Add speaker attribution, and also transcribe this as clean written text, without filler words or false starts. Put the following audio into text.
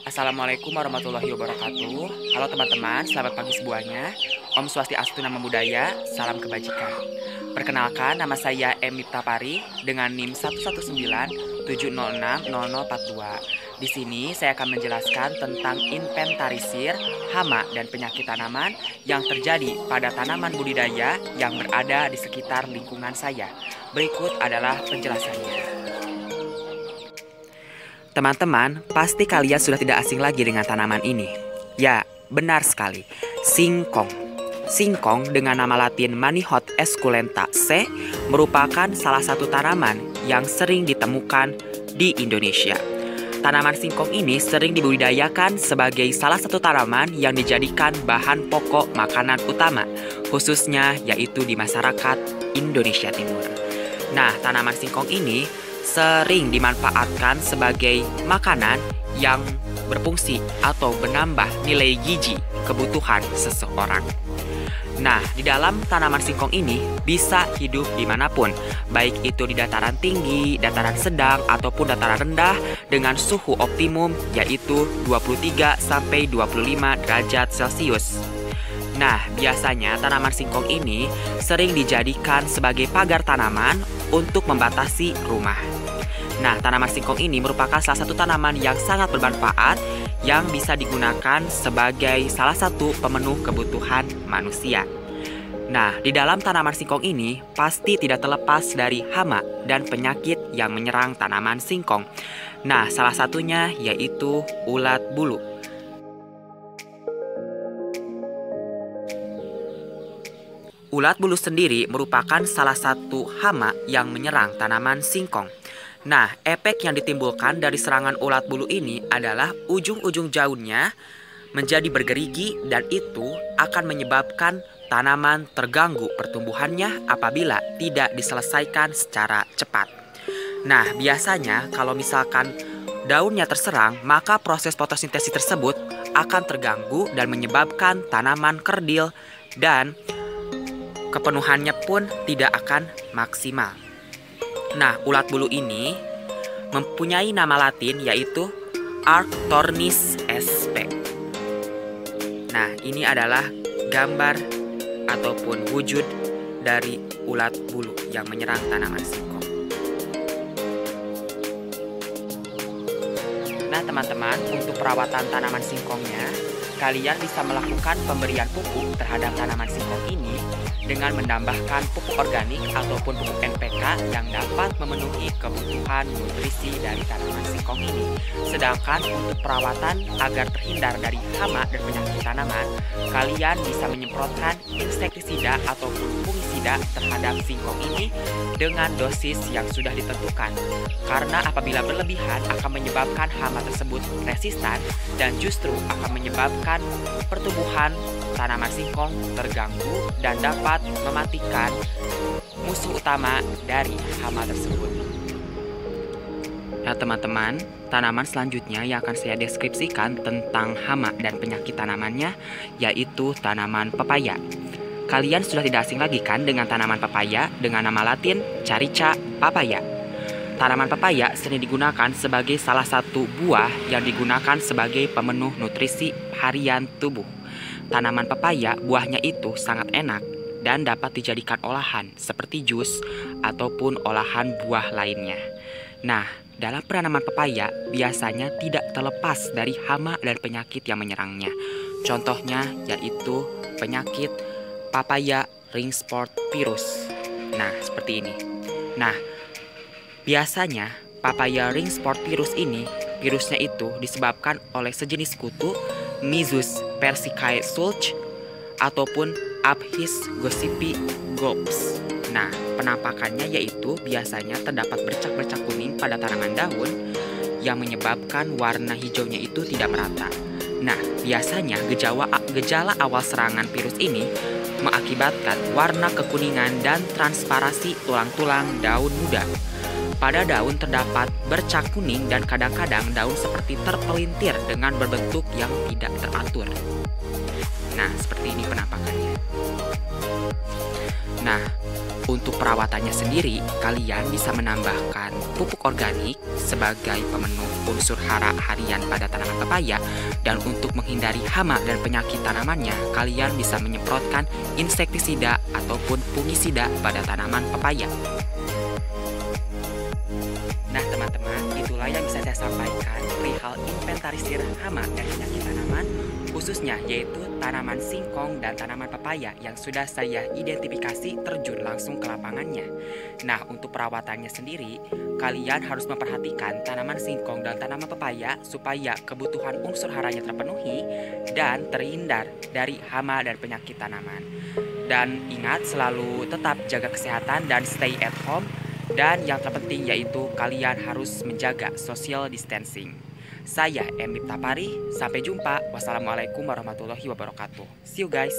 Speaker 1: Assalamualaikum warahmatullahi wabarakatuh. Halo teman-teman, selamat pagi semuanya. Om Swastiastu, Namo Buddhaya, salam kebajikan. Perkenalkan, nama saya Emita Pari dengan NIM 11970600042. Di sini saya akan menjelaskan tentang inventarisir hama dan penyakit tanaman yang terjadi pada tanaman budidaya yang berada di sekitar lingkungan saya. Berikut adalah penjelasannya. Teman-teman, pasti kalian sudah tidak asing lagi dengan tanaman ini. Ya, benar sekali. Singkong. Singkong dengan nama latin Manihot esculenta C merupakan salah satu tanaman yang sering ditemukan di Indonesia. Tanaman singkong ini sering dibudidayakan sebagai salah satu tanaman yang dijadikan bahan pokok makanan utama, khususnya yaitu di masyarakat Indonesia Timur. Nah, tanaman singkong ini sering dimanfaatkan sebagai makanan yang berfungsi atau menambah nilai gizi kebutuhan seseorang. Nah, di dalam tanaman singkong ini bisa hidup dimanapun, baik itu di dataran tinggi, dataran sedang, ataupun dataran rendah dengan suhu optimum yaitu 23-25 derajat Celcius. Nah, biasanya tanaman singkong ini sering dijadikan sebagai pagar tanaman untuk membatasi rumah. Nah, tanaman singkong ini merupakan salah satu tanaman yang sangat bermanfaat yang bisa digunakan sebagai salah satu pemenuh kebutuhan manusia. Nah, di dalam tanaman singkong ini pasti tidak terlepas dari hama dan penyakit yang menyerang tanaman singkong. Nah, salah satunya yaitu ulat bulu. Ulat bulu sendiri merupakan salah satu hama yang menyerang tanaman singkong. Nah, efek yang ditimbulkan dari serangan ulat bulu ini adalah ujung-ujung daunnya menjadi bergerigi dan itu akan menyebabkan tanaman terganggu pertumbuhannya apabila tidak diselesaikan secara cepat. Nah, biasanya kalau misalkan daunnya terserang, maka proses fotosintesis tersebut akan terganggu dan menyebabkan tanaman kerdil dan kepenuhannya pun tidak akan maksimal. Nah, ulat bulu ini mempunyai nama latin yaitu Arctornis sp. Nah, ini adalah gambar ataupun wujud dari ulat bulu yang menyerang tanaman singkong. Nah, teman-teman, untuk perawatan tanaman singkongnya, kalian bisa melakukan pemberian pupuk terhadap tanaman singkong ini dengan menambahkan pupuk organik ataupun pupuk NPK yang dapat memenuhi kebutuhan nutrisi dari tanaman singkong ini. Sedangkan untuk perawatan agar terhindar dari hama dan penyakit tanaman, kalian bisa menyemprotkan insektisida ataupun fungisida terhadap singkong ini dengan dosis yang sudah ditentukan. Karena apabila berlebihan akan menyebabkan hama tersebut resistan dan justru akan menyebabkan pertumbuhan tanaman singkong terganggu dan dapat mematikan musuh utama dari hama tersebut. Nah, teman-teman, tanaman selanjutnya yang akan saya deskripsikan tentang hama dan penyakit tanamannya yaitu tanaman pepaya. Kalian sudah tidak asing lagi kan dengan tanaman pepaya dengan nama latin Carica papaya. Tanaman pepaya sering digunakan sebagai salah satu buah yang digunakan sebagai pemenuh nutrisi harian tubuh. Tanaman pepaya buahnya itu sangat enak dan dapat dijadikan olahan seperti jus ataupun olahan buah lainnya. Nah, dalam penanaman pepaya biasanya tidak terlepas dari hama dan penyakit yang menyerangnya. Contohnya yaitu penyakit papaya ring spot virus. Nah, seperti ini. Nah, biasanya papaya ring spot virus ini, virusnya itu disebabkan oleh sejenis kutu Myzus persicae sulc ataupun Apis gossypi groups. Nah, penampakannya yaitu biasanya terdapat bercak-bercak kuning pada tanaman daun yang menyebabkan warna hijaunya itu tidak merata. Nah, biasanya gejala awal serangan virus ini mengakibatkan warna kekuningan dan transparasi tulang-tulang daun muda. Pada daun terdapat bercak kuning dan kadang-kadang daun seperti terpelintir dengan berbentuk yang tidak teratur. Nah, seperti ini penampakannya. Nah, Untuk perawatannya sendiri, kalian bisa menambahkan pupuk organik sebagai pemenuh unsur hara harian pada tanaman pepaya. Dan untuk menghindari hama dan penyakit tanamannya, kalian bisa menyemprotkan insektisida ataupun fungisida pada tanaman pepaya. Nah teman-teman, itulah yang bisa saya sampaikan perihal inventarisir hama dan penyakit tanaman, khususnya yaitu tanaman singkong dan tanaman pepaya yang sudah saya identifikasi terjun langsung ke lapangannya. Nah, untuk perawatannya sendiri, kalian harus memperhatikan tanaman singkong dan tanaman pepaya supaya kebutuhan unsur haranya terpenuhi dan terhindar dari hama dan penyakit tanaman. Dan ingat, selalu tetap jaga kesehatan dan stay at home. Dan yang terpenting yaitu kalian harus menjaga social distancing. Saya Emip Tapari, sampai jumpa. Wassalamualaikum warahmatullahi wabarakatuh. See you guys.